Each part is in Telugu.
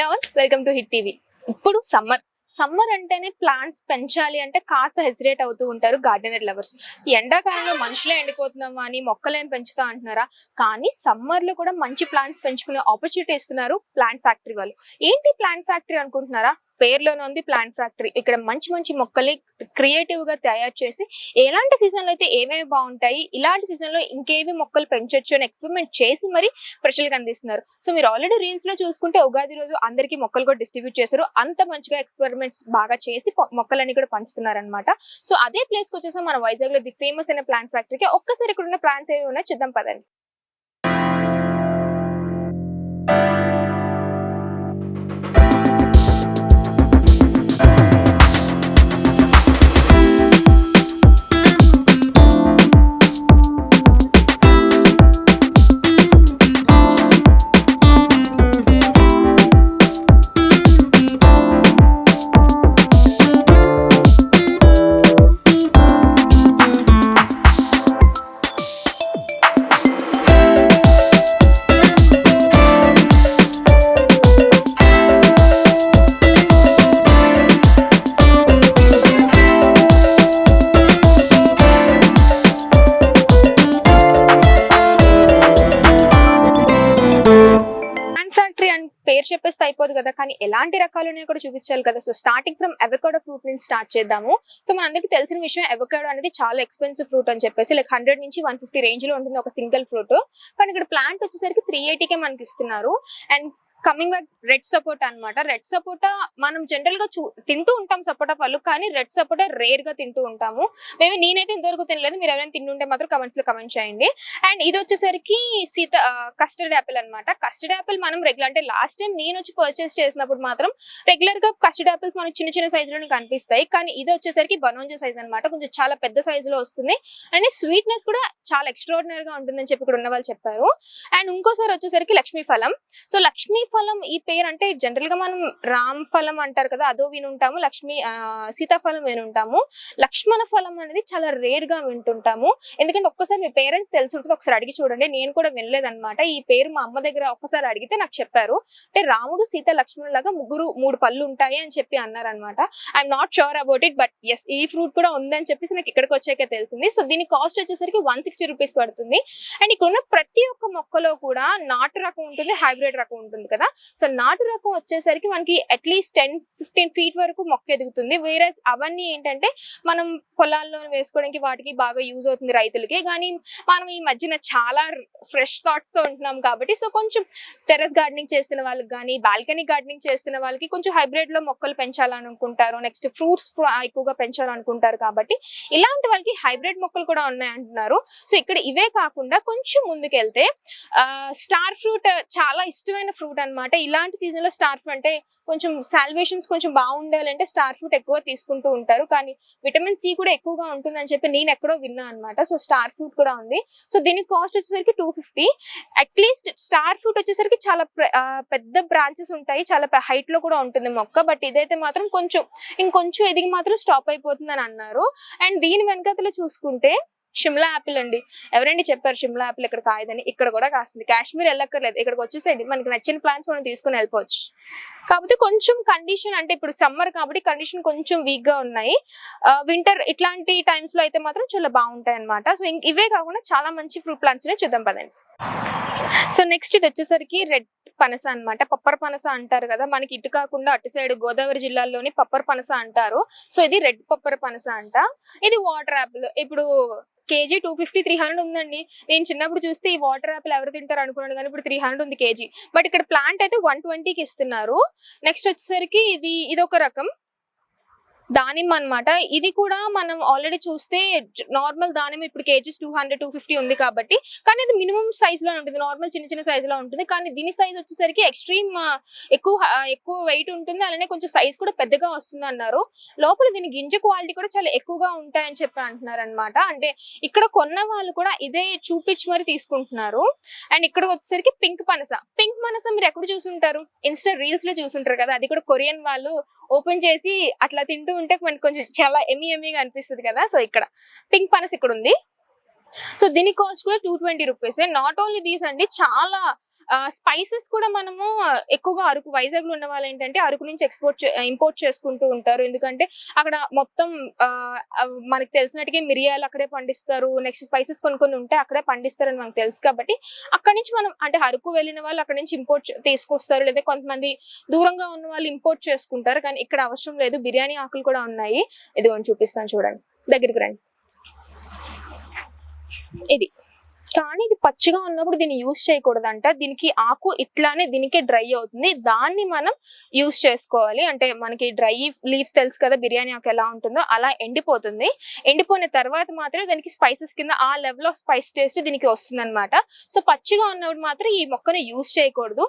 Hello welcome to hit TV. ఇప్పుడు సమ్మర్ అంటేనే ప్లాంట్స్ పెంచాలి అంటే కాస్త హెసిటేట్ అవుతూ ఉంటారు గార్డెనర్ లవర్స్. ఈ ఎండాకాలంలో మనుషులే ఎండిపోతున్నామా అని మొక్కలేం పెంచుతా అంటున్నారా? కానీ సమ్మర్ లో కూడా మంచి ప్లాంట్స్ పెంచుకునే ఆపర్చునిటీ ఇస్తున్నారు ప్లాంట్ ఫ్యాక్టరీ వాళ్ళు. ఏంటి ప్లాంట్ ఫ్యాక్టరీ అనుకుంటున్నారా? పేర్లోనే ఉంది ప్లాంట్ ఫ్యాక్టరీ. ఇక్కడ మంచి మంచి మొక్కల్ని క్రియేటివ్ గా తయారు చేసి ఎలాంటి సీజన్ లో అయితే ఏమేమి బాగుంటాయి, ఇలాంటి సీజన్ లో ఇంకేవి మొక్కలు పెంచొచ్చు అని ఎక్స్పెరిమెంట్ చేసి మరి ప్రజలకు అందిస్తున్నారు. సో మీరు ఆల్రెడీ రీల్స్ లో చూసుకుంటే ఉగాది రోజు అందరికీ మొక్కలు కూడా డిస్ట్రిబ్యూట్ చేశారు. అంత మంచిగా ఎక్స్పెరిమెంట్స్ బాగా చేసి మొక్కలన్నీ కూడా పంచుతున్నారు అనమాట. సో అదే ప్లేస్ కి వచ్చేసాం మన వైజాగ్ లో ది ఫేమస్ అయిన ప్లాంట్ ఫ్యాక్టరీకి. ఒక్కసారి ఇక్కడ ఉన్న ప్లాంట్స్ ఏవి ఉన్నాయో చూద్దాం పదండి. పేరు చెప్పేస్తే అయిపోదు కదా, కానీ ఎలాంటి రకాలు ఉన్నాయో కూడా చూపించాలి కదా. So starting from avocado fruit నుంచి స్టార్ట్ చేద్దాము. సో మనందరికీ తెలిసిన విషయం, అవకాడో అనేది చాలా ఎక్స్పెన్సివ్ ఫ్రూట్ అని చెప్పేసి లైక్ 100 నుంచి 150 రేంజ్ లో ఉంటుంది ఒక సింగిల్ ఫ్రూట్. కానీ ఇక్కడ ప్లాంట్ వచ్చేసరికి 380కే మనకి ఇస్తున్నారు. అండ్ కమింగ్ బ్యాక్ రెడ్ సపోటా అనమాట. రెడ్ సపోటా మనం జనరల్ గా తింటూ ఉంటాం సపోటా పళ్ళు, కానీ రెడ్ సపోటా రేర్ గా తింటూ ఉంటాము. మేబీ నేనైతే ఇంతవరకు తినలేదు, మీరు ఎవరైనా తింటుంటే మాత్రం కమెంట్స్ లో కమెంట్ చేయండి. అండ్ ఇది వచ్చేసరికి కస్టర్డ్ యాపిల్ అనమాట. కస్టర్డ్ యాపిల్ మనం రెగ్యులర్ అంటే లాస్ట్ టైం నేను వచ్చి పర్చేస్ చేసినప్పుడు మాత్రం రెగ్యులర్ గా కస్టర్డ్ యాపిల్స్ మనకి చిన్న చిన్న సైజ్ లోనే కనిపిస్తాయి, కానీ ఇది వచ్చేసరికి బనోంజా సైజ్ అనమాట. కొంచెం చాలా పెద్ద సైజ్ లో వస్తుంది. అండ్ స్వీట్నెస్ కూడా చాలా ఎక్స్ట్రాడినరీ గా ఉంటుందని చెప్పి ఇక్కడ ఉన్న వాళ్ళు చెప్పారు. అండ్ ఇంకోసారి వచ్చేసరికి లక్ష్మీ ఫలం. సో లక్ష్మీ ఫలం ఈ పేరు అంటే జనరల్ గా మనం రామ్ ఫలం అంటారు కదా, అదో వినుంటాము. సీతాఫలం వినుంటాము. లక్ష్మణ ఫలం అనేది చాలా రేర్ గా వింటుంటాము. ఎందుకంటే ఒక్కసారి మీ పేరెంట్స్ తెలిసి ఉంటుంది, ఒకసారి అడిగి చూడండి. నేను కూడా వినలేదన్నమాట. ఈ పేరు మా అమ్మ దగ్గర ఒక్కసారి అడిగితే నాకు చెప్పారు. అంటే రాముడు సీత లక్ష్మణుడు లాగా మూడు పళ్ళు ఉంటాయి అని చెప్పి అన్నారనమాట. I'm not sure about it, but yes ఈ ఫ్రూట్ కూడా ఉందని చెప్పేసి నాకు ఇక్కడికి వచ్చాకే తెలిసింది. సో దీని కాస్ట్ వచ్చేసరికి 160 రూపీస్ పడుతుంది. అండ్ ఇక్కడ ఉన్న ప్రతి ఒక్క మొక్కలో కూడా నాటు రకం ఉంటుంది, హైబ్రిడ్ రకం ఉంటుంది కదా. సో నాటు రకం వచ్చేసరికి మనకి అట్లీస్ట్ 10-15 ఫీట్ వరకు మొక్క ఎదుగుతుంది. వేరే అవన్నీ ఏంటంటే మనం పొలాల్లో వేసుకోవడానికి వాటికి బాగా యూజ్ అవుతుంది రైతులకి. కానీ మనం ఈ మధ్యన చాలా ఫ్రెష్ థాట్స్ తో ఉంటున్నాం కాబట్టి సో కొంచెం టెర్రస్ గార్డెనింగ్ చేస్తున్న వాళ్ళకి కానీ బాల్కనీ గార్డెనింగ్ చేస్తున్న వాళ్ళకి కొంచెం హైబ్రిడ్ లో మొక్కలు పెంచాలనుకుంటారు, నెక్స్ట్ ఫ్రూట్స్ ఎక్కువగా పెంచాలనుకుంటారు. కాబట్టి ఇలాంటి వాళ్ళకి హైబ్రిడ్ మొక్కలు కూడా ఉన్నాయి అంటున్నారు. సో ఇక్కడ ఇవే కాకుండా కొంచెం ముందుకెళ్తే స్టార్ ఫ్రూట్ చాలా ఇష్టమైన ఫ్రూట్ అనమాట. ఇలాంటి సీజన్ లో స్టార్ ఫ్రూట్ అంటే కొంచెం సాల్వేషన్స్ కొంచెం బాగుండాలంటే స్టార్ ఫ్రూట్ ఎక్కువ తీసుకుంటూ ఉంటారు, కానీ విటమిన్ సి కూడా ఎక్కువగా ఉంటుందని చెప్పి నేను ఎక్కడో విన్నా అనమాట. సో స్టార్ ఫ్రూట్ కూడా ఉంది. సో దీనికి కాస్ట్ వచ్చేసరికి 250. అట్లీస్ట్ స్టార్ ఫ్రూట్ వచ్చేసరికి చాలా పెద్ద బ్రాంచెస్ ఉంటాయి, చాలా హైట్ లో కూడా ఉంటుంది మొక్క. బట్ ఇదైతే మాత్రం ఇంకొంచెం ఎదిగి మాత్రం స్టాప్ అయిపోతుంది అని అన్నారు. అండ్ దీని వెనకతలో చూసుకుంటే షిమ్లా యాపిల్ అండి. ఎవరండి చెప్పారు షిమ్లా యాపిల్ ఇక్కడ కాయదని? ఇక్కడ కూడా కాస్తుంది. కాశ్మీర్ వెళ్ళక్కర్లేదు, ఇక్కడికి వచ్చేసేయండి. మనకి నచ్చిన ప్లాంట్స్ మనం తీసుకుని వెళ్ళిపోవచ్చు. కాకపోతే కొంచెం కండిషన్ అంటే ఇప్పుడు సమ్మర్ కాబట్టి కండిషన్ కొంచెం వీక్ గా ఉన్నాయి. వింటర్ ఇట్లాంటి టైమ్స్ లో అయితే మాత్రం చాలా బాగుంటాయి అనమాట. సో ఇవే కాకుండా చాలా మంచి ఫ్రూట్ ప్లాంట్స్ నే చూద్దాం పదండి. సో నెక్స్ట్ ఇది వచ్చేసరికి రెడ్ పనస అనమాట. పప్పర్ పనస అంటారు కదా, మనకి ఇటు కాకుండా అటు సైడ్ గోదావరి జిల్లాలోని పప్పర్ పనస అంటారు. సో ఇది రెడ్ పప్పర్ పనస అంట. ఇది వాటర్ యాపిల్. ఇప్పుడు కేజీ 250-300 ఉందండి. నేను చిన్నప్పుడు చూస్తే ఈ వాటర్ యాపిల్ ఎవరు తింటారు అనుకున్నాను, కానీ ఇప్పుడు 300 ఉంది కేజీ. బట్ ఇక్కడ ప్లాంట్ అయితే 120కి ఇస్తున్నారు. నెక్స్ట్ వచ్చేసరికి ఇది ఒక రకం దానిమ్మ అనమాట. ఇది కూడా మనం ఆల్రెడీ చూస్తే నార్మల్ దానిమ్మ ఇప్పుడు కేజీస్ 200-250 ఉంది కాబట్టి, కానీ ఇది మినిమం సైజ్ లో ఉంటుంది, నార్మల్ చిన్న చిన్న సైజ్ లో ఉంటుంది. కానీ దీని సైజ్ వచ్చేసరికి ఎక్స్ట్రీమ్ ఎక్కువ వెయిట్ ఉంటుంది, అలానే కొంచెం సైజ్ కూడా పెద్దగా వస్తుంది అన్నారు. లోపల దీని గింజ క్వాలిటీ కూడా చాలా ఎక్కువగా ఉంటాయని చెప్పి అంటున్నారు అనమాట. అంటే ఇక్కడ కొన్న వాళ్ళు కూడా ఇదే చూపించి మరి తీసుకుంటున్నారు. అండ్ ఇక్కడ వచ్చేసరికి పింక్ పనస మీరు ఎక్కడ చూసుంటారు? ఇన్స్టా రీల్స్ లో చూసుంటారు కదా. అది కూడా కొరియన్ వాళ్ళు ఓపెన్ చేసి అట్లా తింటూ ఉంటే మనకి కొంచెం చాలా ఎమ్మీగా అనిపిస్తుంది కదా. సో ఇక్కడ పింక్ పనస్ ఇక్కడ ఉంది. సో దీని కాస్ట్ కూడా 220 రూపీస్. నాట్ ఓన్లీ దీస్ అండి, చాలా స్పైసెస్ కూడా మనము ఎక్కువగా అరకు వైజాగ్ లో ఉన్న వాళ్ళు ఏంటంటే అరకు నుంచి ఇంపోర్ట్ చేసుకుంటూ ఉంటారు. ఎందుకంటే అక్కడ మొత్తం మనకి తెలిసినట్టుగా మిరియాలు అక్కడే పండిస్తారు, నెక్స్ట్ స్పైసెస్ కొన్ని ఉంటాయి అక్కడే పండిస్తారని మనకు తెలుసు. కాబట్టి అక్కడ నుంచి మనం అంటే అరకు వెళ్ళిన వాళ్ళు అక్కడ నుంచి ఇంపోర్ట్ తీసుకొస్తారు, లేదా కొంతమంది దూరంగా ఉన్న వాళ్ళు ఇంపోర్ట్ చేసుకుంటారు. కానీ ఇక్కడ అవసరం లేదు, బిర్యానీ ఆకులు కూడా ఉన్నాయి. ఇదిగోండి చూపిస్తాను, చూడండి, దగ్గరికి రండి. ఇది కానీ ఇది పచ్చిగా ఉన్నప్పుడు దీన్ని యూజ్ చేయకూడదంట. దీనికి ఆకు ఇట్లానే దీనికే డ్రై అవుతుంది, దాన్ని మనం యూజ్ చేసుకోవాలి. అంటే మనకి డ్రై లీఫ్ తెలుసు కదా బిర్యానీ ఆకు ఎలా ఉంటుందో, అలా ఎండిపోతుంది. ఎండిపోయిన తర్వాత మాత్రమే దానికి స్పైసెస్ కింద ఆ లెవెల్ ఆఫ్ స్పైస్ టేస్ట్ దీనికి వస్తుంది అనమాట. సో పచ్చిగా ఉన్నప్పుడు మాత్రం ఈ మొక్కను యూజ్ చేయకూడదు.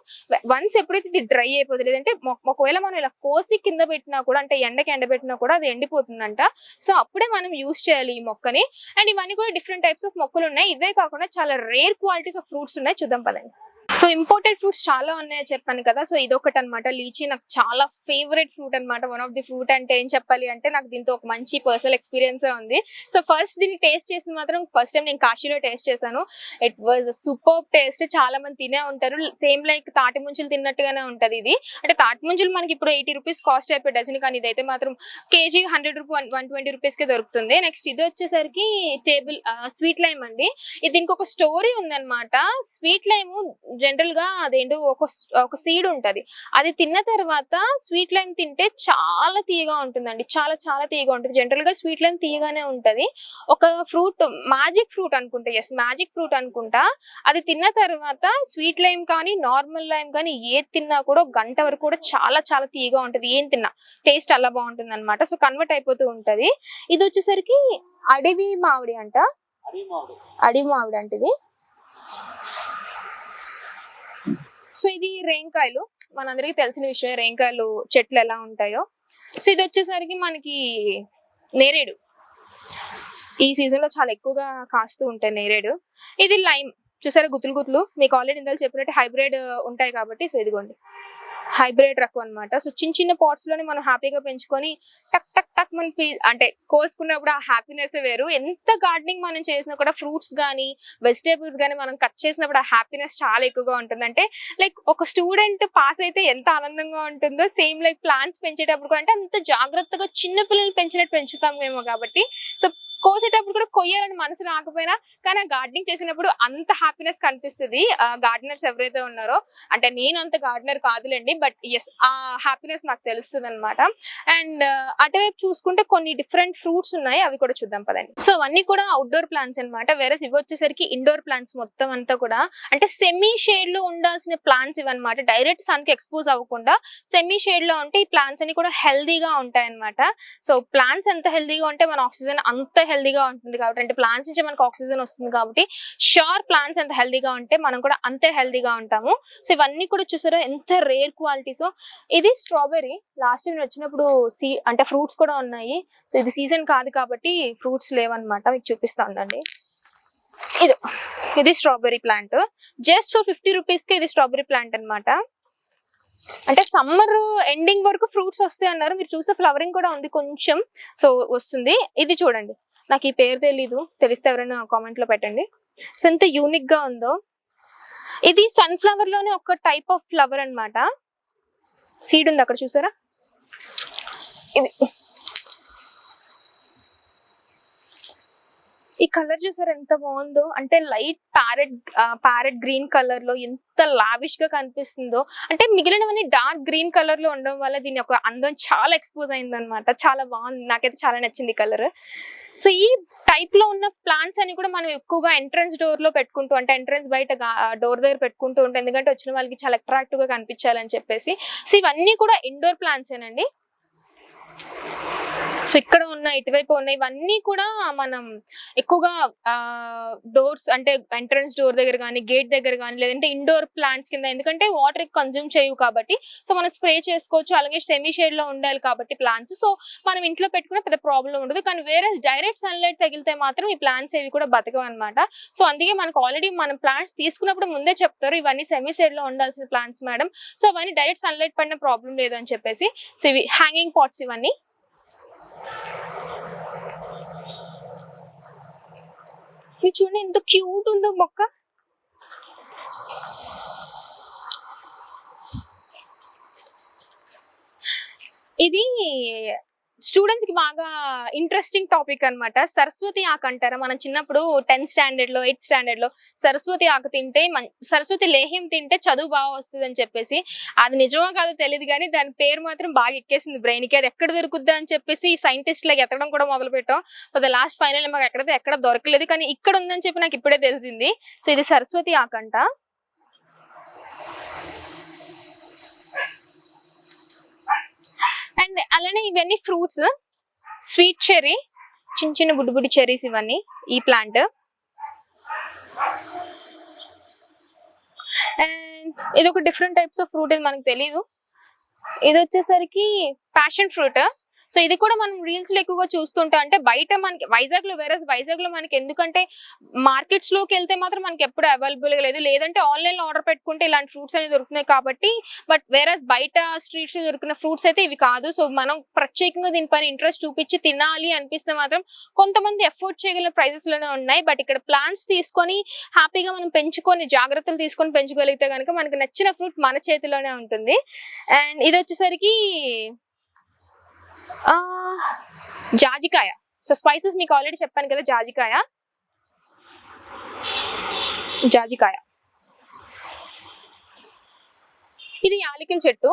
వన్స్ ఎప్పుడైతే ఇది డ్రై అయిపోతుంది, లేదంటే ఒకవేళ మనం ఇలా కోసి కింద పెట్టినా కూడా, అంటే ఎండకి ఎండబెట్టినా కూడా అది ఎండిపోతుందంట. సో అప్పుడే మనం యూజ్ చేయాలి ఈ మొక్కని. అండ్ ఇవన్నీ కూడా డిఫరెంట్ టైప్స్ ఆఫ్ మొక్కలు ఉన్నాయి. ఇవే కాకుండా చాలా రేర్ క్వాలిటీస్ ఆఫ్ ఫ్రూట్స్ ఉన్నాయి, చూద్దాం పదండి. సో ఇంపోర్టెడ్ ఫ్రూట్స్ చాలా ఉన్నాయని చెప్పాను కదా. సో ఇదొకటి అనమాట, లీచీ. నాకు చాలా ఫేవరెట్ ఫ్రూట్ అనమాట. వన్ ఆఫ్ ది ఫ్రూట్ అంటే ఏం చెప్పాలి అంటే నాకు దీంతో ఒక మంచి పర్సనల్ ఎక్స్పీరియన్స్ ఉంది. సో ఫస్ట్ దీన్ని టేస్ట్ చేసిన మాత్రం ఫస్ట్ టైం నేను కాశీలో టేస్ట్ చేశాను. It was super taste. చాలా మంది తినే ఉంటారు, సేమ్ లైక్ తాటి ముంజలు తిన్నట్టుగానే ఉంటది ఇది. అంటే తాటి ముంజలు మనకి ఇప్పుడు 80 రూపీస్ కాస్ట్ అయిపోయి డజన్, కానీ ఇదైతే మాత్రం కేజీ 100 రూపీస్ 120 రూపీస్కే దొరుకుతుంది. నెక్స్ట్ ఇది వచ్చేసరికి టేబుల్ స్వీట్ లైమ్ అండి. ఇది దీనికి ఒక స్టోరీ ఉందన్నమాట. స్వీట్ లైమ్ జనరల్ గా అదేంటో ఒక సీడ్ ఉంటది, అది తిన్న తర్వాత స్వీట్ లైమ్ తింటే చాలా తీయగా ఉంటుందండి, చాలా చాలా తీయగా ఉంటుంది. జనరల్ గా స్వీట్ లైమ్ తీయగానే ఉంటది. ఒక ఫ్రూట్ మ్యాజిక్ ఫ్రూట్ అనుకుంటా, ఎస్ మ్యాజిక్ ఫ్రూట్ అనుకుంటా, అది తిన్న తర్వాత స్వీట్ లైమ్ కానీ నార్మల్ లైమ్ కానీ ఏది తిన్నా కూడా గంట వరకు కూడా చాలా చాలా తీయగా ఉంటది. ఏం తిన్నా టేస్ట్ అలా బాగుంటుంది అనమాట. సో కన్వర్ట్ అయిపోతూ ఉంటది. ఇది వచ్చేసరికి అడవి మామిడి అంట, అడవి మామిడి అంటే ఇది. సో ఇది రేంకాయలు, మనందరికీ తెలిసిన విషయం రేంకాయలు చెట్లు ఎలా ఉంటాయో. సో ఇది వచ్చేసరికి మనకి నేరేడు, ఈ సీజన్ లో చాలా ఎక్కువగా కాస్తూ ఉంటాయి నేరేడు. ఇది లైమ్, చూసారా గుత్తులు గుత్తులు, మీకు ఆల్రెడీ ఇందాక చెప్పినట్టు హైబ్రిడ్ ఉంటాయి కాబట్టి. సో ఇదిగోండి హైబ్రిడ్ రకం అనమాట. సో చిన్న చిన్న పాట్స్ లోనే మనం హ్యాపీగా పెంచుకొని టక్ టక్ టక్ మన అంటే కోసుకున్నప్పుడు ఆ హ్యాపీనెస్ వేరు. ఎంత గార్డెనింగ్ మనం చేసినా కూడా ఫ్రూట్స్ కానీ వెజిటేబుల్స్ కానీ మనం కట్ చేసినప్పుడు ఆ హ్యాపీనెస్ చాలా ఎక్కువగా ఉంటుంది. అంటే లైక్ ఒక స్టూడెంట్ పాస్ అయితే ఎంత ఆనందంగా ఉంటుందో, సేమ్ లైక్ ప్లాంట్స్ పెంచేటప్పుడు కూడా అంటే అంత జాగ్రత్తగా చిన్న పిల్లలు పెంచినట్టు పెంచుతాం మేము కాబట్టి. సో కోసేటప్పుడు కూడా కొయ్యాలని మనసు రాకపోయినా కానీ ఆ గార్డెనింగ్ చేసినప్పుడు అంత హ్యాపీనెస్ కనిపిస్తుంది. గార్డెనర్స్ ఎవరైతే ఉన్నారో, అంటే నేను అంత గార్డెనర్ కాదులేండి, బట్ ఎస్ ఆ హ్యాపీనెస్ నాకు తెలుస్తుంది అనమాట. అండ్ అటువైపు చూసుకుంటే కొన్ని డిఫరెంట్ ఫ్రూట్స్ ఉన్నాయి, అవి కూడా చూద్దాం పదండి. సో అవన్నీ కూడా అవుట్డోర్ ప్లాంట్స్ అనమాట. వేరే ఇవి వచ్చేసరికి ఇండోర్ ప్లాంట్స్ మొత్తం అంతా కూడా, అంటే సెమీ షేడ్ లో ఉండాల్సిన ప్లాంట్స్ ఇవన్నమాట. డైరెక్ట్ సన్ కి ఎక్స్పోజ్ అవ్వకుండా సెమీ షేడ్ లో ఉంటే ఈ ప్లాంట్స్ అన్ని కూడా హెల్దీగా ఉంటాయి అనమాట. సో ప్లాంట్స్ ఎంత హెల్దీగా ఉంటే మన ఆక్సిజన్ అంత హెల్దీగా ఉంటుంది కాబట్టి, అంటే ప్లాంట్స్ నుంచి మనకు ఆక్సిజన్ వస్తుంది కాబట్టి షూర్ ప్లాంట్స్ ఎంత హెల్దీగా ఉంటే మనం కూడా అంతే హెల్దీగా ఉంటాము. సో ఇవన్నీ కూడా చూసారా ఎంత రేర్ క్వాలిటీస్. ఇది స్ట్రాబెర్రీ, లాస్ట్ టైం వచ్చినప్పుడు అంటే ఫ్రూట్స్ కూడా ఉన్నాయి. సో ఇది సీజన్ కాదు కాబట్టి ఫ్రూట్స్ లేవన్నమాట, మీకు చూపిస్తా ఉండండి. ఇది స్ట్రాబెర్రీ ప్లాంట్, జస్ట్ ఫర్ 50 రూపీస్కి ఇది స్ట్రాబెర్రీ ప్లాంట్ అనమాట. అంటే సమ్మర్ ఎండింగ్ వరకు ఫ్రూట్స్ వస్తాయి అన్నారు. మీరు చూస్తే ఫ్లవరింగ్ కూడా ఉంది కొంచెం, సో వస్తుంది. ఇది చూడండి, నాకు ఈ పేరు తెలీదు, తెలిస్తే ఎవరైనా కామెంట్ లో పెట్టండి. సో ఎంత యూనిక్ గా ఉందో. ఇది సన్ఫ్లవర్ లోనే ఒక టైప్ ఆఫ్ ఫ్లవర్ అన్నమాట. సీడ్ ఉంది అక్కడ చూసారా. ఇది ఈ కలర్ చూసారు ఎంత బాగుందో, అంటే లైట్ ప్యారెట్ గ్రీన్ కలర్ లో ఎంత లావిష్ గా కనిపిస్తుందో. అంటే మిగిలినవన్నీ డార్క్ గ్రీన్ కలర్ లో ఉండడం వల్ల దీని ఒక అందం చాలా ఎక్స్పోజ్ అయింది అనమాట. చాలా బాగుంది, నాకైతే చాలా నచ్చింది కలర్. సో ఈ టైప్ లో ఉన్న ప్లాంట్స్ అని కూడా మనం ఎక్కువగా ఎంట్రన్స్ డోర్ లో పెట్టుకుంటూ, అంటే ఎంట్రన్స్ బయట డోర్ దగ్గర పెట్టుకుంటూ ఉంటాం, ఎందుకంటే వచ్చిన వాళ్ళకి చాలా అట్రాక్టివ్ గా కనిపించాలని చెప్పేసి. సో ఇవన్నీ కూడా ఇండోర్ ప్లాంట్స్ ఏనండి. సో ఇక్కడ ఉన్న ఇటువైపు ఉన్న ఇవన్నీ కూడా మనం ఎక్కువగా డోర్స్ అంటే ఎంట్రన్స్ డోర్ దగ్గర కానీ గేట్ దగ్గర కానీ లేదంటే ఇండోర్ ప్లాంట్స్ కింద, ఎందుకంటే వాటర్ కన్జ్యూమ్ చేయవు కాబట్టి సో మనం స్ప్రే చేసుకోవచ్చు. అలాగే సెమీ షేడ్ లో ఉండాలి కాబట్టి ప్లాంట్స్, సో మనం ఇంట్లో పెట్టుకునే పెద్ద ప్రాబ్లం ఉండదు. కానీ వేరే డైరెక్ట్ సన్లైట్ తగిలితే మాత్రం ఈ ప్లాంట్స్ ఏవి కూడా బతకవు అనమాట. సో అందుకే మనకు ఆల్రెడీ మనం ప్లాంట్స్ తీసుకున్నప్పుడు ముందే చెప్తారు ఇవన్నీ సెమీ షేడ్ లో ఉండాల్సిన ప్లాంట్స్ మేడం, సో అవన్నీ డైరెక్ట్ సన్లైట్ పడిన ప్రాబ్లం లేదు అని చెప్పేసి. సో ఇవి హ్యాంగింగ్ పాట్స్ ఇవన్నీ. ఇది చూడండి ఎంత క్యూట్ ఉందో మొక్క. ఇది స్టూడెంట్స్ కి బాగా ఇంట్రెస్టింగ్ టాపిక్ అన్నమాట. సరస్వతి ఆకు అంటారా, మనం చిన్నప్పుడు 10th స్టాండర్డ్ లో 8th స్టాండర్డ్ లో సరస్వతి ఆకు తింటే సరస్వతి లేహ్యం తింటే చదువు బాగా వస్తుంది అని చెప్పేసి, అది నిజమో కాదో తెలియదు కానీ దాని పేరు మాత్రం బాగా ఎక్కేసింది బ్రెయిన్ కి. అది ఎక్కడ దొరుకుద్దా అని చెప్పేసి సైంటిస్ట్ లాగా ఎతకడం కూడా మొదలు పెట్టాం. లాస్ట్ ఫైనల్ మాకు ఎక్కడ దొరకలేదు, కానీ ఇక్కడ ఉందని చెప్పి నాకు ఇప్పుడే తెలిసింది. సో ఇది సరస్వతి ఆకు అంట. అండ్ అలానే ఇవన్నీ ఫ్రూట్స్, స్వీట్ చెర్రీ, చిన్న చిన్న బుడ్డి బుడ్డి చెర్రీస్, ఇవన్నీ ఈ ప్లాంట్. అండ్ ఇది ఒక డిఫరెంట్ టైప్స్ ఆఫ్ ఫ్రూట్, ఇది మనకు తెలీదు. ఇది వచ్చేసరికి ప్యాషన్ ఫ్రూట్. సో ఇది కూడా మనం రీల్స్ లో ఎక్కువగా చూస్తుంటాం. అంటే బయట మనకి వైజాగ్ లో మనకి ఎందుకంటే మార్కెట్స్ లోకి వెళ్తే మాత్రం మనకి ఎప్పుడు అవైలబుల్ గా లేదు, లేదంటే ఆన్లైన్ లో ఆర్డర్ పెట్టుకుంటే ఇలాంటి ఫ్రూట్స్ అనేవి దొరుకుతున్నాయి కాబట్టి. బట్ బయట స్ట్రీట్స్ లో దొరికిన ఫ్రూట్స్ అయితే ఇవి కాదు. సో మనం ప్రత్యేకంగా దీనిపైన ఇంట్రెస్ట్ చూపించి తినాలి అనిపిస్తే మాత్రం కొంతమంది ఎఫోర్డ్ చేయగల ప్రైజెస్ లోనే ఉన్నాయి. బట్ ఇక్కడ ప్లాంట్స్ తీసుకొని హ్యాపీగా మనం పెంచుకొని జాగ్రత్తలు తీసుకొని పెంచుకోగలిగితే కనుక మనకి నచ్చిన ఫ్రూట్ మన చేతిలోనే ఉంటుంది. అండ్ ఇది వచ్చేసరికి జాజికాయ. సో స్పైసెస్ మీకు ఆల్రెడీ చెప్పాను కదా, జాజికాయ. ఇది యాలకుల చెట్టు.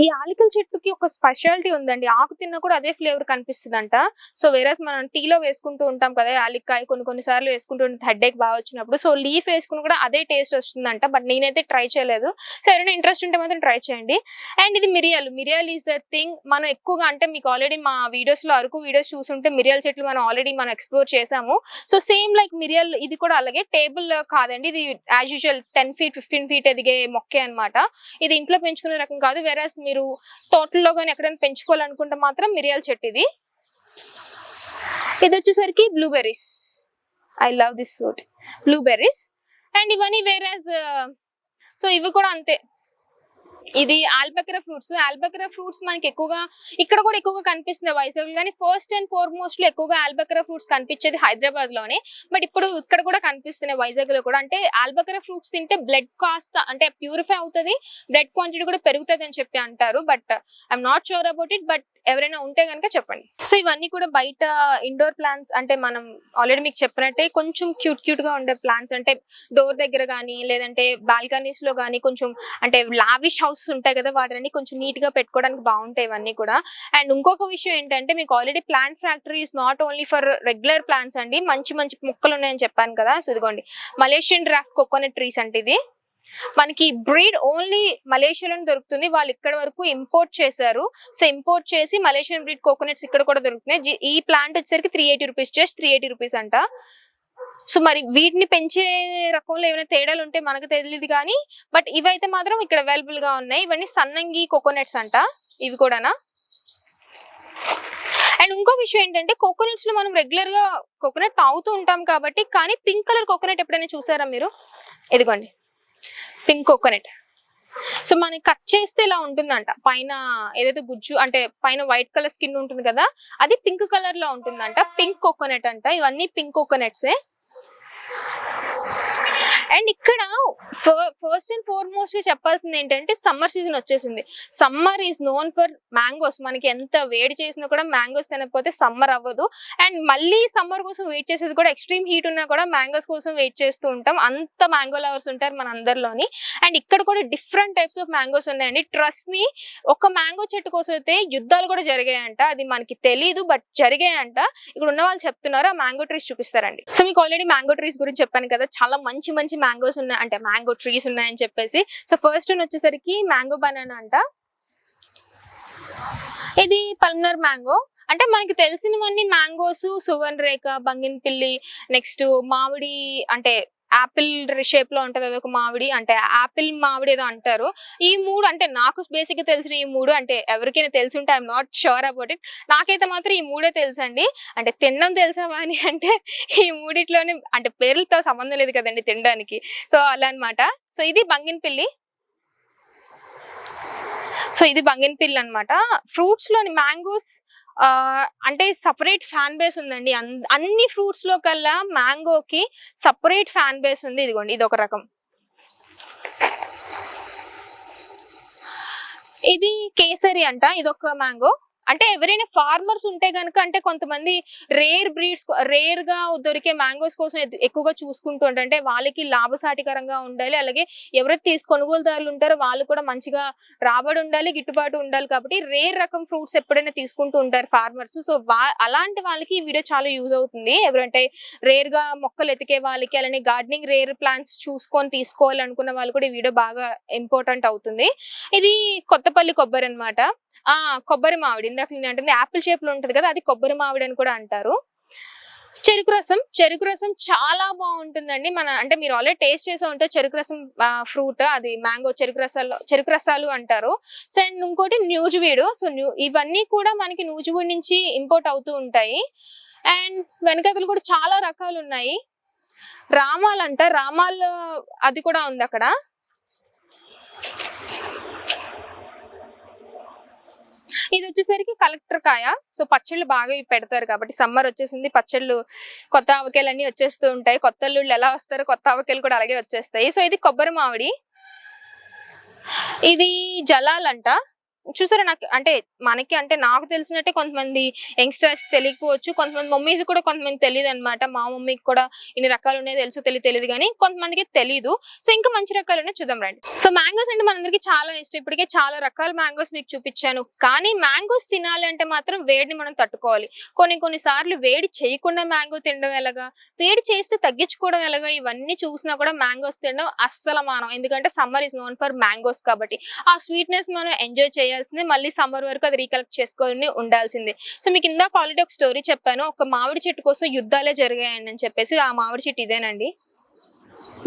ఈ యాలకుల చెట్టుకి ఒక స్పెషాలిటీ ఉందండి, ఆకు తిన్నా కూడా అదే ఫ్లేవర్ కనిపిస్తుందంట. సో వేరేస్ మనం టీలో వేసుకుంటూ ఉంటాం కదా యాలక్కాయ, కొన్ని సార్లు వేసుకుంటూ హెడేక్ బాగా వచ్చినప్పుడు. సో లీఫ్ వేసుకుని కూడా అదే టేస్ట్ వస్తుందంట. బట్ నేనైతే ట్రై చేయలేదు. సో ఎవరైనా ఇంట్రెస్ట్ ఉంటే మాత్రం ట్రై చేయండి. అండ్ ఇది మిరియాల్ ఈస్ ద థింగ్. మనం ఎక్కువగా అంటే మీకు ఆల్రెడీ మా వీడియోస్ లో అరకు వీడియోస్ చూస్తుంటే మిరియాల చెట్లు మనం ఆల్రెడీ ఎక్స్ప్లోర్ చేసాము. సో సేమ్ లైక్ మిరియాల్ ఇది కూడా అలాగే టేబుల్ కాదండి, ఇది యాజ్ యూజువల్ 10 feet 15 feet ఎదిగే మొక్కే అనమాట. ఇది ఇంట్లో పెంచుకునే రకం కాదు. వేరే మీరు తోటల్లో కానీ ఎక్కడైనా పెంచుకోవాలనుకుంటే మాత్రం మిరియాల చెట్టు ఇది. ఇది వచ్చేసరికి blueberries. I love this fruit, blueberries. And ఇవన్నీ వేరేస్. సో ఇవి కూడా అంతే. ఇది ఆల్బెకరా ఫ్రూట్స్ మనకి ఎక్కువగా ఇక్కడ కూడా ఎక్కువగా కనిపిస్తుంది వైజాగ్ లో, కానీ ఫస్ట్ అండ్ ఫార్మోస్ట్ లో ఎక్కువగా ఆల్బెకరా ఫ్రూట్స్ కనిపించేది హైదరాబాద్ లోనే. బట్ ఇప్పుడు ఇక్కడ కూడా కనిపిస్తున్నాయి వైజాగ్ లో కూడా. అంటే ఆల్బెకరా ఫ్రూట్స్ తింటే బ్లడ్ కాస్త అంటే ప్యూరిఫై అవుతుంది, బ్లడ్ క్వాంటిటీ కూడా పెరుగుతుంది అని చెప్పి అంటారు. But I'm not sure about it, but ఎవరైనా ఉంటే కనుక చెప్పండి. సో ఇవన్నీ కూడా బయట ఇండోర్ ప్లాంట్స్, అంటే మనం ఆల్రెడీ మీకు చెప్పినట్టే కొంచెం క్యూట్ గా ఉండే ప్లాంట్స్. అంటే డోర్ దగ్గర కానీ లేదంటే బాల్కనీస్ లో కానీ కొంచెం అంటే లావిష్ హౌసెస్ ఉంటాయి కదా, వాటిని కొంచెం నీట్ గా పెట్టుకోవడానికి బాగుంటాయి ఇవన్నీ కూడా. అండ్ ఇంకొక విషయం ఏంటంటే మీకు already plant factory is not only for regular plants అండి, మంచి మొక్కలు ఉన్నాయని చెప్పాను కదా. సో ఇదిగోండి మలేషియన్ డ్రాఫ్ట్ కోకోనట్ ట్రీస్ అంటే ఇది మనకి బ్రీడ్ ఓన్లీ మలేషియాలోనే దొరుకుతుంది. వాళ్ళు ఇక్కడ వరకు ఇంపోర్ట్ చేశారు. సో ఇంపోర్ట్ చేసి మలేషియన్ బ్రీడ్ కోకోనట్స్ ఇక్కడ కూడా దొరుకుతున్నాయి. ఈ ప్లాంట్ వచ్చేసరికి 380 రూపీస్, జస్ట్ 380 రూపీస్ అంట. సో మరి వీటిని పెంచే రకంలో ఏమైనా తేడాలు ఉంటే మనకు తెలియదు కానీ, బట్ ఇవైతే మాత్రం ఇక్కడ అవైలబుల్ గా ఉన్నాయి. ఇవన్నీ సన్నంగి కోకోనట్స్ అంట ఇవి కూడానా. అండ్ ఇంకో విషయం ఏంటంటే కోకోనట్స్ లో మనం రెగ్యులర్ గా కోకోనట్ తాగుతూ ఉంటాం కాబట్టి, కానీ పింక్ కలర్ కోకోనట్ ఎప్పుడైనా చూసారా మీరు? ఇదిగోండి పింక్ కోకోనట్. సో మనకి కట్ చేస్తే ఇలా ఉంటుందంట, పైన ఏదైతే గుజ్జు అంటే పైన వైట్ కలర్ స్కిన్ ఉంటుంది కదా, అది పింక్ కలర్ లో ఉంటుందంట. పింక్ కోకోనట్ అంట. ఇవన్నీ పింక్ కోకోనట్సే. అండ్ ఇక్కడ ఫస్ట్ అండ్ ఫార్మోస్ట్ గా చెప్పాల్సింది ఏంటంటే సమ్మర్ సీజన్ వచ్చేసింది. Summer is known for mangoes. మనకి ఎంత వేడి చేసినా కూడా మ్యాంగోస్ తినకపోతే సమ్మర్ అవ్వదు. అండ్ మళ్ళీ సమ్మర్ కోసం వెయిట్ చేసేది కూడా, ఎక్స్ట్రీమ్ హీట్ ఉన్నా కూడా మ్యాంగోస్ కోసం వెయిట్ చేస్తూ ఉంటాం. అంత మ్యాంగో లవర్స్ ఉంటారు మన అందరిలోని. అండ్ ఇక్కడ కూడా డిఫరెంట్ టైప్స్ ఆఫ్ మ్యాంగోస్ ఉన్నాయండి. ట్రస్ట్ మీ, ఒక మ్యాంగో చెట్టు కోసం అయితే యుద్ధాలు కూడా జరిగాయంట. అది మనకి తెలీదు బట్ జరిగాయంట. ఇక్కడ ఉన్న వాళ్ళు చెప్తున్నారు. ఆ మ్యాంగో ట్రీస్ చూపిస్తారండి. సో మీకు ఆల్రెడీ మ్యాంగో ట్రీస్ గురించి చెప్పాను కదా, చాలా మంచి మ్యాంగోస్ ఉన్నాయి, అంటే మ్యాంగో ట్రీస్ ఉన్నాయని చెప్పేసి. సో ఫస్ట్ వచ్చేసరికి మ్యాంగో బనానా అంట. ఇది పల్మనర్ మ్యాంగో. అంటే మనకి తెలిసినవన్నీ మ్యాంగోస్, సువర్ణ రేఖ, బంగినపిల్లి, నెక్స్ట్ మామిడి, అంటే యాపిల్ షేప్ లో ఉంటది అదొక మామిడి, అంటే యాపిల్ మామిడి ఏదో అంటారు. ఈ మూడు అంటే నాకు బేసిక్ గా తెలిసిన ఈ మూడు, అంటే ఎవరికైనా తెలిసి ఉంటే I'm not sure about it. నాకైతే మాత్రం ఈ మూడే తెలుసండి. అంటే తినడం తెలుసావా అని అంటే ఈ మూడిట్లోనే, అంటే పేర్లతో సంబంధం లేదు కదండి తినడానికి. సో అలా అనమాట. సో ఇది బంగినపిల్లి. సో ఇది బంగినపిల్లి అనమాట. ఫ్రూట్స్ లోని మ్యాంగోస్ అంటే సపరేట్ ఫ్యాన్ బేస్ ఉందండి. అన్ని ఫ్రూట్స్ లో కల్లా మ్యాంగోకి సపరేట్ ఫ్యాన్ బేస్ ఉంది. ఇదిగోండి ఇది ఒక రకం. ఇది కేసరి అంట, ఇదొక మ్యాంగో. అంటే ఎవరైనా ఫార్మర్స్ ఉంటే గనుక, అంటే కొంతమంది రేర్ బ్రీడ్స్, రేర్ గా దొరికే మ్యాంగోస్ కోసం ఎక్కువగా చూసుకుంటూ ఉంటారు. అంటే వాళ్ళకి లాభసాటికరంగా ఉండాలి, అలాగే ఎవరైతే కొనుగోలుదారులు ఉంటారో వాళ్ళు కూడా మంచిగా రాబడి ఉండాలి, గిట్టుబాటు ఉండాలి. కాబట్టి రేర్ రకం ఫ్రూట్స్ ఎప్పుడైనా తీసుకుంటూ ఉంటారు ఫార్మర్స్. సో అలాంటి వాళ్ళకి ఈ వీడియో చాలా యూజ్ అవుతుంది. ఎవరంటే రేర్ గా మొక్కలు ఎతికే వాళ్ళకి, అలానే గార్డెనింగ్ రేర్ ప్లాంట్స్ చూసుకొని తీసుకోవాలి అనుకున్న వాళ్ళు కూడా ఈ వీడియో బాగా ఇంపార్టెంట్ అవుతుంది. ఇది కొత్తపల్లి కొబ్బరి అన్నమాట. కొబ్బరి మామిడి, ఇందాక నేను అంటే యాపిల్ షేప్ లో ఉంటది కదా, అది కొబ్బరి మామిడి అని కూడా అంటారు. చెరుకు రసం చాలా బాగుంటుందండి. అంటే మీరు ఆల్రెడీ టేస్ట్ చేసే ఉంటే చెరుకు రసం ఫ్రూట్, అది మ్యాంగో చెరుకు రసాలు అంటారు. సో అండ్ ఇంకోటి నూజివీడు. సో ఇవన్నీ కూడా మనకి నూజివీడు నుంచి ఇంపోర్ట్ అవుతూ ఉంటాయి. అండ్ వెనకతలు కూడా చాలా రకాలు ఉన్నాయి. రామాల్ అది కూడా ఉంది అక్కడ. ఇది వచ్చేసరికి కలెక్టర్ కాయ. సో పచ్చళ్ళు బాగా పెడతారు కాబట్టి, సమ్మర్ వచ్చేసింది, పచ్చళ్ళు కొత్త ఆవకాయలు అన్ని వచ్చేస్తూ ఉంటాయి. కొత్త అల్లుళ్ళు ఎలా వస్తారో కొత్త ఆవకాయలు కూడా అలాగే వచ్చేస్తాయి. సో ఇది కొబ్బరి మామిడి. ఇది జలాలంట. చూసారా, నాకు తెలిసినట్టే కొంతమంది యంగ్స్టర్స్ తెలియకపోవచ్చు, కొంతమంది మమ్మీస్ కూడా కొంతమంది తెలియదు అనమాట. మా మమ్మీకి కూడా ఇన్ని రకాలు ఉన్నాయి తెలుసు తెలియదు కానీ కొంతమందికి తెలియదు. సో ఇంకా మంచి రకాలు ఉన్నాయి, చూద్దాం రండి. సో మ్యాంగోస్ అంటే మనందరికి చాలా ఇష్టం. ఇప్పటికే చాలా రకాల మ్యాంగోస్ మీకు చూపించాను. కానీ మ్యాంగోస్ తినాలి అంటే మాత్రం వేడిని మనం తట్టుకోవాలి. కొన్ని సార్లు వేడి చేయకుండా మ్యాంగో తినడం ఎలాగా, వేడి చేస్తే తగ్గించుకోవడం ఎలాగా, ఇవన్నీ చూసినా కూడా మ్యాంగోస్ తినడం అస్సలు మానం. ఎందుకంటే summer is known for mangoes కాబట్టి ఆ స్వీట్నెస్ మనం ఎంజాయ్ చేయాలి, మళ్ళీ సమ్మర్ వరకు అది రీకలెక్ట్ చేసుకొని ఉండాల్సిందే. సో మీకు ఇందాక ఆల్రెడీ ఒక స్టోరీ చెప్పాను, ఒక మామిడి చెట్టు కోసం యుద్ధాలే జరిగాయండి అని చెప్పేసి. ఆ మామిడి చెట్టు ఇదేనండి,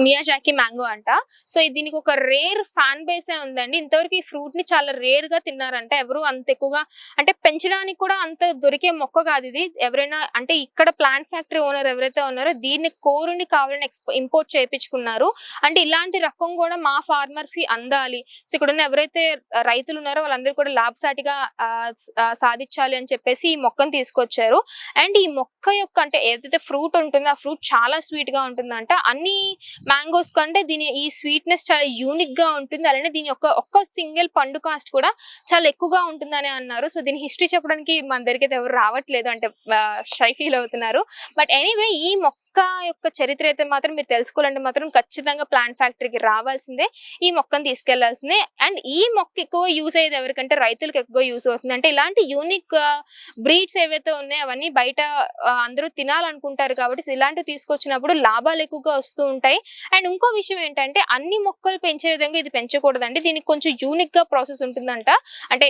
మియాజాకి మ్యాంగో అంట. సో దీనికి ఒక రేర్ ఫ్యాన్ బేసే ఉందండి. ఇంతవరకు ఈ ఫ్రూట్ ని చాలా రేర్ గా తిన్నారంట. ఎవరు అంత ఎక్కువగా అంటే పెంచడానికి కూడా అంత దొరికే మొక్క కాదు ఇది. ఎవరైనా అంటే ఇక్కడ ప్లాంట్ ఫ్యాక్టరీ ఓనర్ ఎవరైతే ఉన్నారో దీన్ని కోరుని కావాలని ఇంపోర్ట్ చేయించుకున్నారు. అంటే ఇలాంటి రకం కూడా మా ఫార్మర్స్ కి అందాలి. సో ఇక్కడ ఉన్న ఎవరైతే రైతులు ఉన్నారో వాళ్ళందరూ కూడా లాభసాటిగా సాధించాలి అని చెప్పేసి ఈ మొక్కను తీసుకొచ్చారు. అండ్ ఈ మొక్క యొక్క అంటే ఏదైతే ఫ్రూట్ ఉంటుందో ఆ ఫ్రూట్ చాలా స్వీట్ గా ఉంటుందంట. అన్ని మ్యాంగోస్ కంటే ఈ స్వీట్నెస్ చాలా యూనిక్ గా ఉంటుంది. అలానే దీని ఒక్క సింగిల్ పండు కాస్ట్ కూడా చాలా ఎక్కువగా ఉంటుందని అన్నారు. సో దీని హిస్టరీ చెప్పడానికి మన దగ్గరికి ఎవరు రావట్లేదు, అంటే షై ఫీల్ అవుతున్నారు. బట్ ఎనీవే ఈ మొక్క యొక్క చరిత్ర అయితే మాత్రం మీరు తెలుసుకోవాలంటే మాత్రం ఖచ్చితంగా ప్లాంట్ ఫ్యాక్టరీకి రావాల్సిందే, ఈ మొక్కను తీసుకెళ్లాల్సిందే. అండ్ ఈ మొక్క ఎక్కువ యూజ్ అయ్యేది ఎవరికంటే రైతులకు ఎక్కువ యూజ్ అవుతుంది. అంటే ఇలాంటి యూనిక్ బ్రీడ్స్ ఏవైతే ఉన్నాయో అవన్నీ బయట అందరూ తినాలనుకుంటారు కాబట్టి ఇలాంటివి తీసుకొచ్చినప్పుడు లాభాలు ఎక్కువగా వస్తూ ఉంటాయి. అండ్ ఇంకో విషయం ఏంటంటే అన్ని మొక్కలు పెంచే విధంగా ఇది పెంచకూడదండి. దీనికి కొంచెం యూనిక్ గా ప్రాసెస్ ఉంటుందంట. అంటే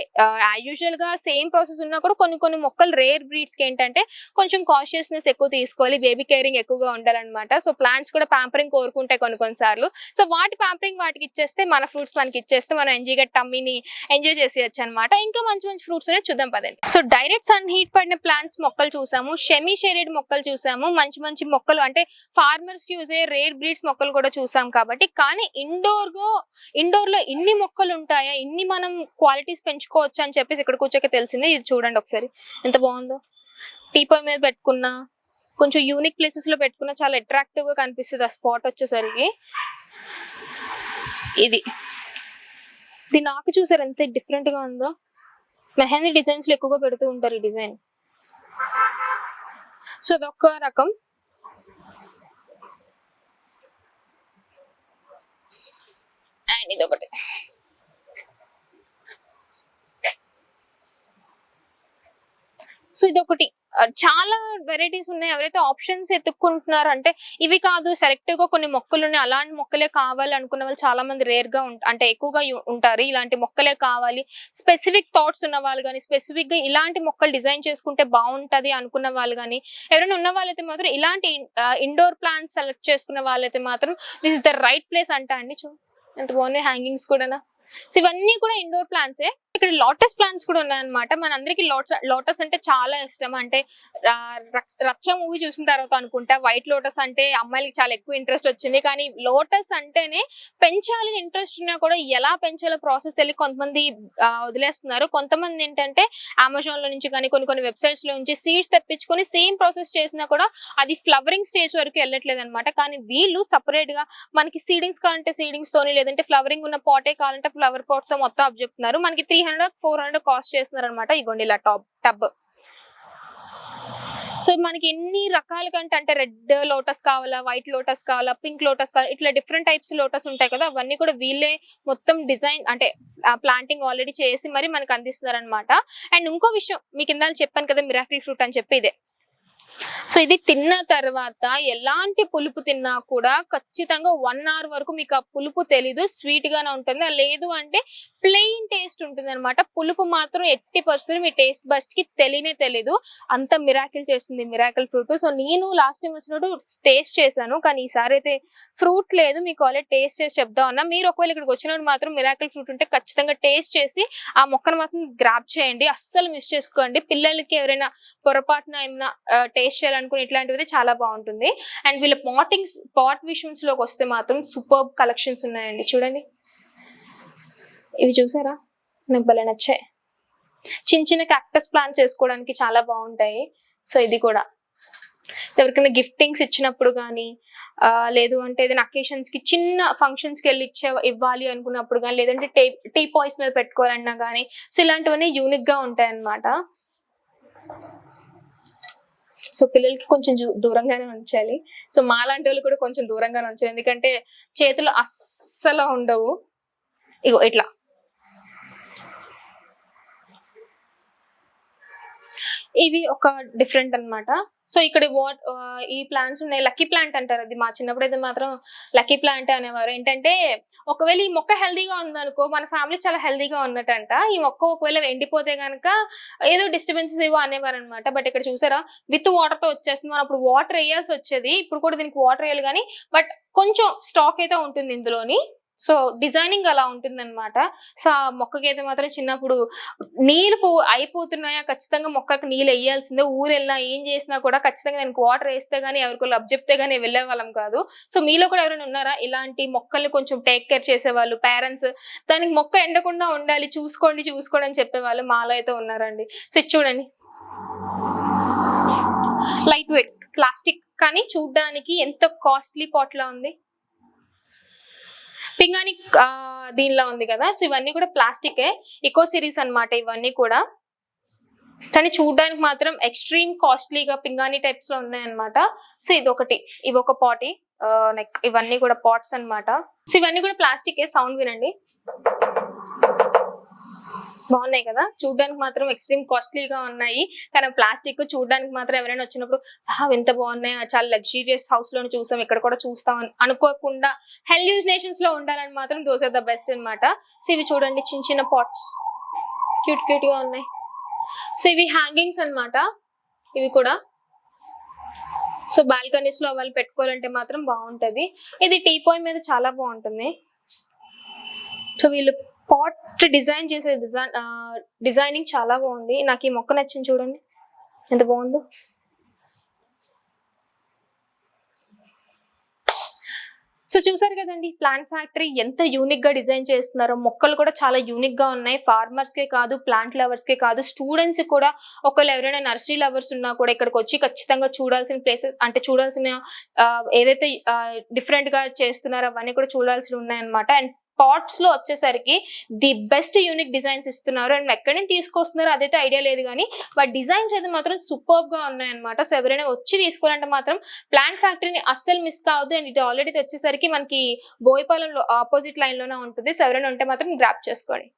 యూజువల్ గా సేమ్ ప్రాసెస్ ఉన్నా కూడా కొన్ని మొక్కలు రేర్ బ్రీడ్స్ కి ఏంటంటే కొంచెం కాన్షియస్నెస్ ఎక్కువ తీసుకోవాలి, బేబీ కేరింగ్ ఎక్కువగా ఉండాలన్నమాట. సో ప్లాంట్స్ కూడా ప్యాంపరింగ్ కోరుకుంటాయి కొన్నిసార్లు. సో వాటి ప్యాంపరింగ్ వాటికి ఇచ్చేస్తే, మన ఫ్రూట్స్ మనకి ఇచ్చేస్తే మనం ఎంజీగా టమ్మీని ఎంజాయ్ చేసేయచ్చు అనమాట. ఇంకా మంచి ఫ్రూట్స్ ఉన్నాయి, చూద్దాం పదండి. సో డైరెక్ట్ సన్ హీట్ పడిన ప్లాంట్స్ మొక్కలు చూసాము, సెమీ షేడెడ్ మొక్కలు చూసాము, మంచి మొక్కలు అంటే ఫార్మర్స్ కి యూజ్ అయ్యే రేర్ బ్రీడ్స్ మొక్కలు కూడా చూసాం కాబట్టి. కానీ ఇండోర్ లో ఇన్ని మొక్కలు ఉంటాయా, ఇన్ని మనం క్వాలిటీస్ పెంచుకోవచ్చు అని చెప్పేసి ఇక్కడ కూర్చోక తెలిసింది. ఇది చూడండి ఒకసారి ఎంత బాగుందో. టీపాయ్ మీద పెట్టుకున్నా, కొంచెం యూనిక్ ప్లేసెస్ లో పెట్టుకున్నా చాలా అట్రాక్టివ్ గా కనిపిస్తుంది ఆ స్పాట్ వచ్చేసరికి. దీని ఆకు చూసారు ఎంత డిఫరెంట్ గా ఉందో. మెహందీ డిజైన్స్ లో ఎక్కువగా పెడుతూ ఉంటారు ఈ డిజైన్. సో అదొక రకం. అండ్ ఇదొకటి. సో ఇదొకటి. చాలా వెరైటీస్ ఉన్నాయి. ఎవరైతే ఆప్షన్స్ ఎత్తుక్కుంటున్నారో, అంటే ఇవి కాదు సెలెక్టివ్ గా కొన్ని మొక్కలు ఉన్నాయి, అలాంటి మొక్కలే కావాలి అనుకున్న వాళ్ళు చాలా మంది రేర్ గా అంటే ఎక్కువగా ఉంటారు. ఇలాంటి మొక్కలే కావాలి, స్పెసిఫిక్ థాట్స్ ఉన్న వాళ్ళు కానీ, స్పెసిఫిక్ గా ఇలాంటి మొక్కలు డిజైన్ చేసుకుంటే బాగుంటది అనుకున్న వాళ్ళు కానీ, ఎవరైనా ఉన్న వాళ్ళైతే మాత్రం ఇలాంటి ఇండోర్ ప్లాంట్స్ సెలెక్ట్ చేసుకున్న వాళ్ళైతే మాత్రం this is the right place అంట అండి. ఎంత బాగున్నాయి హ్యాంగింగ్స్ కూడా. సో ఇవన్నీ కూడా ఇండోర్ ప్లాంట్సే. ఇక్కడ లోటస్ ప్లాంట్స్ కూడా ఉన్నాయన్నమాట. మనందరికి లోటస్ అంటే చాలా ఇష్టం. అంటే రచ్చ మూవీ చూసిన తర్వాత అనుకుంటా వైట్ లోటస్ అంటే అమ్మాయిలకి చాలా ఎక్కువ ఇంట్రెస్ట్ వచ్చింది. కానీ లోటస్ అంటేనే పెంచాలని ఇంట్రెస్ట్ ఉన్నా కూడా ఎలా పెంచాలో ప్రాసెస్ తెలియక కొంతమంది వదిలేస్తున్నారు. కొంతమంది ఏంటంటే అమెజాన్ లో నుంచి కానీ కొన్ని వెబ్సైట్స్ లో నుంచి సీడ్స్ తెప్పించుకొని సేమ్ ప్రాసెస్ చేసినా కూడా అది ఫ్లవరింగ్ స్టేజ్ వరకు వెళ్ళట్లేదు అనమాట. కానీ వీళ్ళు సపరేట్ గా మనకి సీడింగ్స్ కావాలంటే సీడింగ్స్ తోని, లేదంటే ఫ్లవరింగ్ ఉన్న పాటే కావాలంటే ఫ్లవర్ పాట్ తో మొత్తం అప్ చెప్తున్నారు. మనకి 300-400 కాస్ట్ చేస్తున్నారు అనమాట. ఇగోండి ఇలా టబ్. సో మనకి ఎన్ని రకాల కంటే అంటే రెడ్ లోటస్ కావాలా, వైట్ లోటస్ కావాలా, పింక్ లోటస్ కావాలా, ఇట్లా డిఫరెంట్ టైప్స్ లోటస్ ఉంటాయి కదా, అవన్నీ కూడా వీళ్ళే మొత్తం డిజైన్ అంటే ప్లాంటింగ్ ఆల్రెడీ చేసి మరి మనకు అందిస్తున్నారు అనమాట. అండ్ ఇంకో విషయం మీకు ఇందాక చెప్పాను కదా మిరాకిల్ ఫ్రూట్ అని చెప్పి, ఇదే. సో ఇది తిన్న తర్వాత ఎలాంటి పులుపు తిన్నా కూడా ఖచ్చితంగా 1 hour వరకు మీకు ఆ పులుపు తెలీదు, స్వీట్ గానే ఉంటుంది. లేదు అంటే ప్లెయిన్ టేస్ట్ ఉంటుంది అనమాట. పులుపు మాత్రం ఎట్టి పరిస్థితులు మీ టేస్ట్ బస్ట్ కి తెలీదు. అంత మిరాకిల్ చేస్తుంది మిరాకిల్ ఫ్రూట్. సో నేను లాస్ట్ టైం వచ్చినప్పుడు టేస్ట్ చేశాను, కానీ ఈసారి అయితే ఫ్రూట్ లేదు, మీకు ఆల్రెడీ టేస్ట్ చేసి చెప్తా ఉన్నా. మీరు ఒకవేళ ఇక్కడికి వచ్చినప్పుడు మాత్రం మిరాకిల్ ఫ్రూట్ ఉంటే ఖచ్చితంగా టేస్ట్ చేసి ఆ మొక్కను మాత్రం గ్రాప్ చేయండి, అస్సలు మిస్ చేసుకోండి. పిల్లలకి ఎవరైనా పొరపాటున ఏమైనా టేస్ట్ చేయాలనుకుని ఇట్లాంటివి చాలా బాగుంటుంది. అండ్ వీళ్ళ పాట్ విషన్స్ లోకి వస్తే మాత్రం సూపర్ కలెక్షన్స్ ఉన్నాయండి. చూడండి, ఇవి చూసారా, నాకు భలే నచ్చాయి. చిన్న క్యాక్టస్ ప్లాంట్స్ చేసుకోవడానికి చాలా బాగుంటాయి. సో ఇది కూడా ఎవరికైనా గిఫ్టింగ్స్ ఇచ్చినప్పుడు కానీ, లేదు అంటే ఏదైనా అకేషన్స్ కి చిన్న ఫంక్షన్స్ కి వెళ్ళి ఇవ్వాలి అనుకున్నప్పుడు కానీ, లేదంటే టీ పాయ్స్ మీద పెట్టుకోవాలన్నా కానీ, సో ఇలాంటివన్నీ యూనిక్ గా ఉంటాయి అన్నమాట. సో పిల్లలకి కొంచెం దూరంగానే ఉంచాలి. సో మాలాంటి వాళ్ళు కూడా కొంచెం దూరంగానే ఉంచాలి, ఎందుకంటే చేతులు అస్సలు ఉండవు. ఇగో ఇట్లా ఇవి ఒక డిఫరెంట్ అన్నమాట. సో ఇక్కడ ఈ ప్లాంట్స్ ఉన్నాయి. లక్కీ ప్లాంట్ అంటారు, అది మా చిన్నప్పుడు అయితే మాత్రం లక్కీ ప్లాంట్ అనేవారు. ఏంటంటే ఒకవేళ ఈ మొక్క హెల్దీగా ఉందనుకో మన ఫ్యామిలీ చాలా హెల్దీగా ఉన్నట్టంట. ఈ మొక్క ఒకవేళ ఎండిపోతే కనుక ఏదో డిస్టర్బెన్సెస్ ఏవో అనేవారు అనమాట. బట్ ఇక్కడ చూసారా, విత్ వాటర్ తో వచ్చేస్తుంది. మనం అప్పుడు వాటర్ వేయాల్సి వచ్చేది, ఇప్పుడు కూడా దీనికి వాటర్ వేయాలి కానీ, బట్ కొంచెం స్టాక్ అయితే ఉంటుంది ఇందులోని. సో డిజైనింగ్ అలా ఉంటుంది అనమాట. సో ఆ మొక్కకి అయితే మాత్రం చిన్నప్పుడు నీళ్ళు అయిపోతున్నాయా, ఖచ్చితంగా మొక్కకి నీళ్ళు వేయాల్సిందే. ఊరు వెళ్ళినా ఏం చేసినా కూడా ఖచ్చితంగా దానికి వాటర్ వేస్తే గానీ, ఎవరికో లబ్ చెప్తే గానీ వెళ్ళే వాళ్ళం కాదు. సో మీలో కూడా ఎవరైనా ఉన్నారా ఇలాంటి మొక్కల్ని కొంచెం టేక్ కేర్ చేసేవాళ్ళు, పేరెంట్స్ దానికి మొక్క ఎండకుండా ఉండాలి చూసుకోండి అని చెప్పేవాళ్ళు మాలో అయితే ఉన్నారండి. సో చూడండి, లైట్ వెయిట్ ప్లాస్టిక్ కానీ చూడ్డానికి ఎంత కాస్ట్లీ పాట్ లా ఉంది. పింగాణి దీనిలో ఉంది కదా. సో ఇవన్నీ కూడా ప్లాస్టికే, ఇకో సిరీస్ అన్నమాట ఇవన్నీ కూడా. కానీ చూడడానికి మాత్రం ఎక్స్ట్రీమ్ కాస్ట్లీగా పింగాణి టైప్స్ లో ఉన్నాయన్నమాట. సో ఇది ఒకటి, ఇవి ఒక పాటి, లైక్ ఇవన్నీ కూడా పాట్స్ అన్నమాట. సో ఇవన్నీ కూడా ప్లాస్టికే. సౌండ్ వినండి, బాగున్నాయి కదా. చూడడానికి మాత్రం ఎక్స్ట్రీమ్ కాస్ట్లీగా ఉన్నాయి, కానీ ప్లాస్టిక్. చూడడానికి మాత్రం ఎవరైనా వచ్చినప్పుడు ఎంత బాగున్నాయి, చాలా లగ్జూరియస్ హౌస్ లోనే చూస్తాం, ఇక్కడ కూడా చూస్తాం అనుకోకుండా హెల్యూజినేషన్స్ లో ఉండాలని మాత్రం దోస్ ఆర్ ద బెస్ట్ అనమాట. సో ఇవి చూడండి, చిన్న పాట్స్ క్యూట్ గా ఉన్నాయి. సో ఇవి హ్యాంగింగ్స్ అన్నమాట, ఇవి కూడా. సో బాల్కనీస్ లో వాళ్ళు పెట్టుకోవాలంటే మాత్రం బాగుంటది. ఇది టీ పాయ్ మీద చాలా బాగుంటుంది. సో వీళ్ళు పాట్ డిజైన్ చేసే డిజైనింగ్ చాలా బాగుంది. నాకు ఈ మొక్క నచ్చింది, చూడండి ఎంత బాగుందో. సో చూసారు కదండి ప్లాంట్ ఫ్యాక్టరీ ఎంత యూనిక్ గా డిజైన్ చేస్తున్నారో. మొక్కలు కూడా చాలా యూనిక్ గా ఉన్నాయి. ఫార్మర్స్ కే కాదు, ప్లాంట్ లవర్స్ కే కాదు, స్టూడెంట్స్ కూడా. ఒకవేళ ఎవరైనా నర్సరీ లవర్స్ ఉన్నా కూడా ఇక్కడికి వచ్చి ఖచ్చితంగా చూడాల్సిన ప్లేసెస్ అంటే చూడాల్సిన ఏదైతే డిఫరెంట్ గా చేస్తున్నారో అవన్నీ కూడా చూడాల్సి ఉన్నాయన్నమాట. అండ్ పాట్స్ లో వచ్చేసరికి ది బెస్ట్ యూనిక్ డిజైన్స్ ఇస్తున్నారు. అండ్ ఎక్కడి నుంచి తీసుకొస్తున్నారో అదైతే ఐడియా లేదు కానీ, బట్ డిజైన్స్ అయితే మాత్రం సూపర్ గా ఉన్నాయన్నమాట. సో ఎవరైనా వచ్చి తీసుకోవాలంటే మాత్రం ప్లాంట్ ఫ్యాక్టరీని అస్సలు మిస్ కావద్దు. అండ్ ఇది ఆల్రెడీ వచ్చేసరికి మనకి బోయపాలెంలో ఆపోజిట్ లైన్ లోనే ఉంటుంది. సో ఎవరైనా ఉంటే మాత్రం గ్రాప్ చేసుకోండి.